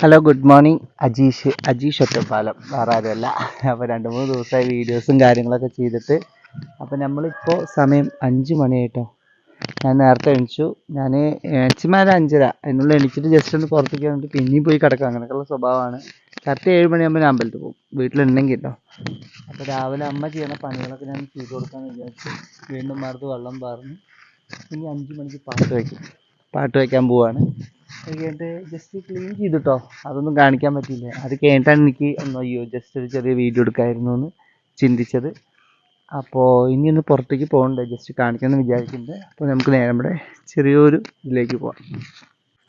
Hello good morning. Ajeesh Ottapalam, വേറെ ആരുമല്ല. അപ്പോൾ 2-3 ദിവസമായി വീഡിയോസും കാര്യങ്ങളൊക്കെ ചെയ്തിട്ട്. അപ്പോൾ നമ്മളിപ്പോൾ സമയം 5 മണിയായിട്ടോ. ഞാൻ നേരത്തെ എണിച്ചു. ഞാൻ മാക്സിമം 5:30 അതിനുള്ളിൽ എണിച്ചിട്ട് ജസ്റ്റ് ഒന്ന് പുറത്തേക്ക് വന്നിട്ട് പിന്നെയും പോയി കിടക്കുക. അങ്ങനെയൊക്കെയുള്ള സ്വഭാവമാണ്. കറക്റ്റ് 7 മണിയാകുമ്പോൾ ഞാൻ അമ്പലത്തിൽ പോകും, വീട്ടിലുണ്ടെങ്കിൽ കേട്ടോ. അപ്പോൾ രാവിലെ അമ്മ ചെയ്യുന്ന പണികളൊക്കെ ഞാൻ ചെയ്ത് കൊടുക്കാമെന്ന് വിചാരിച്ചു. വീണ്ടും മറുത്ത് വെള്ളം പാർന്ന് ഇനി 5 മണിക്ക് പാട്ട് വയ്ക്കാൻ പോവാണ്. അത് കഴിഞ്ഞിട്ട് ജസ്റ്റ് ക്ലീൻ ചെയ്തിട്ടോ, അതൊന്നും കാണിക്കാൻ പറ്റിയില്ല. അത് കഴിഞ്ഞിട്ടാണ് എനിക്ക് അയ്യോ ജസ്റ്റ് ഒരു ചെറിയ വീഡിയോ എടുക്കാമായിരുന്നു എന്ന് ചിന്തിച്ചത്. അപ്പോൾ ഇനി ഒന്ന് പുറത്തേക്ക് പോകണ്ടേ, ജസ്റ്റ് കാണിക്കാമെന്ന് വിചാരിക്കുന്നുണ്ട്. അപ്പോൾ നമുക്ക് നേരെ നമ്മുടെ ചെറിയൊരു ഇതിലേക്ക് പോകാം.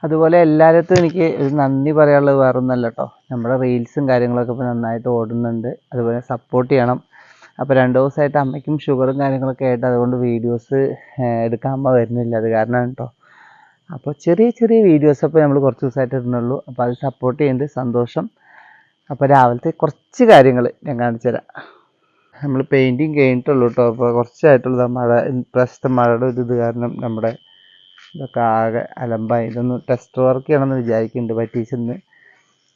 അതുപോലെ എല്ലായിടത്തും എനിക്ക് ഒരു നന്ദി പറയാനുള്ളത് വേറെ ഒന്നല്ല കേട്ടോ. നമ്മുടെ റീൽസും കാര്യങ്ങളൊക്കെ ഇപ്പോൾ നന്നായിട്ട് ഓടുന്നുണ്ട്. അതുപോലെ സപ്പോർട്ട് ചെയ്യണം. അപ്പോൾ 2 ദിവസമായിട്ട് അമ്മയ്ക്കും ഷുഗറും കാര്യങ്ങളൊക്കെ ആയിട്ട് അതുകൊണ്ട് വീഡിയോസ് എടുക്കാൻ അമ്മ വരുന്നില്ല. അത് കാരണമാണ് കേട്ടോ. അപ്പോൾ ചെറിയ ചെറിയ വീഡിയോസ് അപ്പോൾ നമ്മൾ കുറച്ച് ദിവസമായിട്ട് ഇടുന്നുള്ളൂ. അപ്പോൾ അത് സപ്പോർട്ട് ചെയ്യുന്നുണ്ട്, സന്തോഷം. അപ്പോൾ രാവിലത്തെ കുറച്ച് കാര്യങ്ങൾ ഞാൻ കാണിച്ചു തരാം. നമ്മൾ പെയിൻറ്റിങ് കഴിഞ്ഞിട്ടുള്ളൂ കേട്ടോ. അപ്പോൾ കുറച്ചായിട്ടുള്ള ഇപ്രാവശ്യത്തെ മഴയുടെ ഇത് കാരണം നമ്മുടെ ഇതൊക്കെ ആകെ അലമ്പായി. ഇതൊന്ന് ടെസ്റ്റ് വർക്ക് ചെയ്യണമെന്ന് വിചാരിക്കുന്നുണ്ട്. പറ്റീച്ചെന്ന്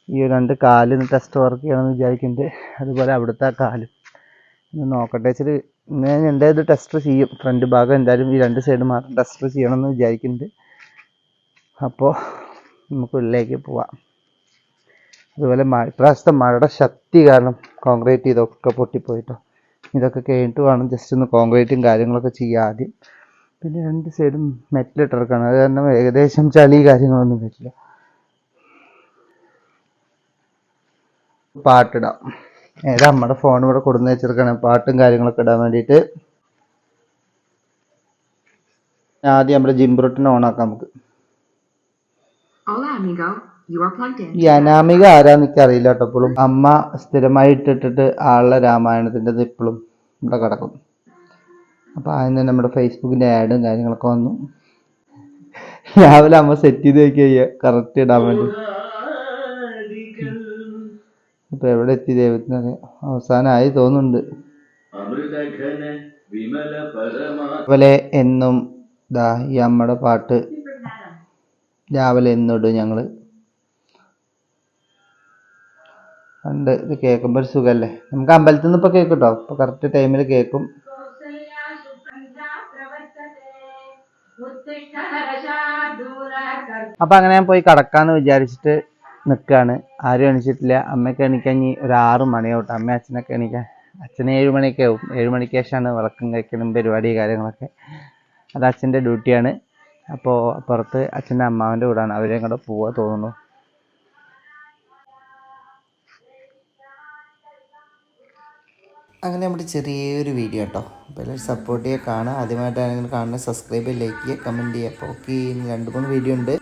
ഈ 2 കാലിന്ന് ടെസ്റ്റ് വർക്ക് ചെയ്യണമെന്ന് വിചാരിക്കുന്നുണ്ട്. അതുപോലെ അവിടുത്തെ ആ കാലും ഒന്ന് നോക്കട്ടെ വെച്ചിട്ട് ഞാൻ എന്തായാലും ഇത് ടെസ്റ്റ് ചെയ്യും. ഫ്രണ്ട് ഭാഗം എന്തായാലും ഈ 2 സൈഡ് മാത്രം ടെസ്റ്റ് ചെയ്യണമെന്ന് വിചാരിക്കുന്നുണ്ട്. അപ്പോൾ നമുക്ക് ഉള്ളിലേക്ക് പോവാം. അതുപോലെ ഇപ്രാവശ്യത്തെ മഴയുടെ ശക്തി കാരണം കോൺക്രീറ്റ് ഇതൊക്കെ പൊട്ടിപ്പോയിട്ടോ. ഇതൊക്കെ കഴിഞ്ഞിട്ട് വേണം ജസ്റ്റ് ഒന്ന് കോൺക്രീറ്റും കാര്യങ്ങളൊക്കെ ചെയ്യാൻ ആദ്യം. പിന്നെ 2 സൈഡും മെറ്റലിട്ടിറക്കാണ്. അത് കാരണം ഏകദേശം ചളി കാര്യങ്ങളൊന്നും വരില്ല. പാട്ടിടാം. നമ്മുടെ ഫോൺ ഇവിടെ കൊടുന്ന് വെച്ചിരിക്കുകയാണ് പാട്ടും കാര്യങ്ങളൊക്കെ ഇടാൻ വേണ്ടിയിട്ട്. ആദ്യം നമ്മുടെ ജിംബ്രൂട്ടിനെ ഓണാക്കാം നമുക്ക്. ഈ അനാമിക ആരാന്ന് എനിക്ക് അറിയില്ല കേട്ടോ. ഇപ്പോഴും അമ്മ സ്ഥിരമായി ഇട്ടിട്ട് ആളുടെ രാമായണത്തിൻ്റെ ഇപ്പോഴും ഇവിടെ കിടക്കും. അപ്പോൾ ആദ്യം തന്നെ നമ്മുടെ ഫേസ്ബുക്കിൻ്റെ ആഡും കാര്യങ്ങളൊക്കെ വന്നു. രാവിലെ അമ്മ സെറ്റ് ചെയ്ത് വയ്ക്കുക കറക്റ്റ് ഇടാൻ വേണ്ടി. ഇപ്പൊ എവിടെ എത്തി ദൈവത്തിന് അവസാനമായി തോന്നുന്നുണ്ട്. അതുപോലെ എന്നും ദാ ഈ അമ്മയുടെ പാട്ട് രാവിലെ എന്നിടും ഞങ്ങള്. ഉണ്ട്. ഇത് കേൾക്കുമ്പോൾ ഒരു സുഖമല്ലേ. നമുക്ക് അമ്പലത്തിൽ നിന്ന് ഇപ്പോൾ കേൾക്കും കേട്ടോ. ഇപ്പോൾ കറക്റ്റ് ടൈമിൽ കേൾക്കും. അപ്പം അങ്ങനെ ഞാൻ പോയി കിടക്കാന്ന് വിചാരിച്ചിട്ട് നിൽക്കുകയാണ്. ആരും എണീച്ചിട്ടില്ല. അമ്മയ്ക്ക് എണീക്കാൻ ഇനി ഒരു 6 മണിയാവും. അമ്മ അച്ഛനൊക്കെ എണീക്കാൻ. അച്ഛന് 7 മണിയൊക്കെ ആവും. 7 മണിക്ക് ശേഷമാണ് വിളക്കും കഴിക്കലും പരിപാടി കാര്യങ്ങളൊക്കെ. അത് അച്ഛൻ്റെ ഡ്യൂട്ടിയാണ്. അപ്പോൾ പുറത്ത് അച്ഛൻ്റെ അമ്മാവൻ്റെ വീടാണ്. അവരെയും കൂടെ പോവാൻ തോന്നുന്നു. അങ്ങനെ നമ്മുടെ ചെറിയൊരു വീഡിയോ കേട്ടോ. അപ്പോൾ എല്ലാവരും സപ്പോർട്ട് ചെയ്യുക, കാണുക. ആദ്യമായിട്ടാണെങ്കിൽ കാണുന്നത് സബ്സ്ക്രൈബ് ചെയ്യുക, ലൈക്ക് ചെയ്യുക, കമൻറ്റ് ചെയ്യുക. അപ്പോൾ ഓക്കെ, 2-3 വീഡിയോ ഉണ്ട്.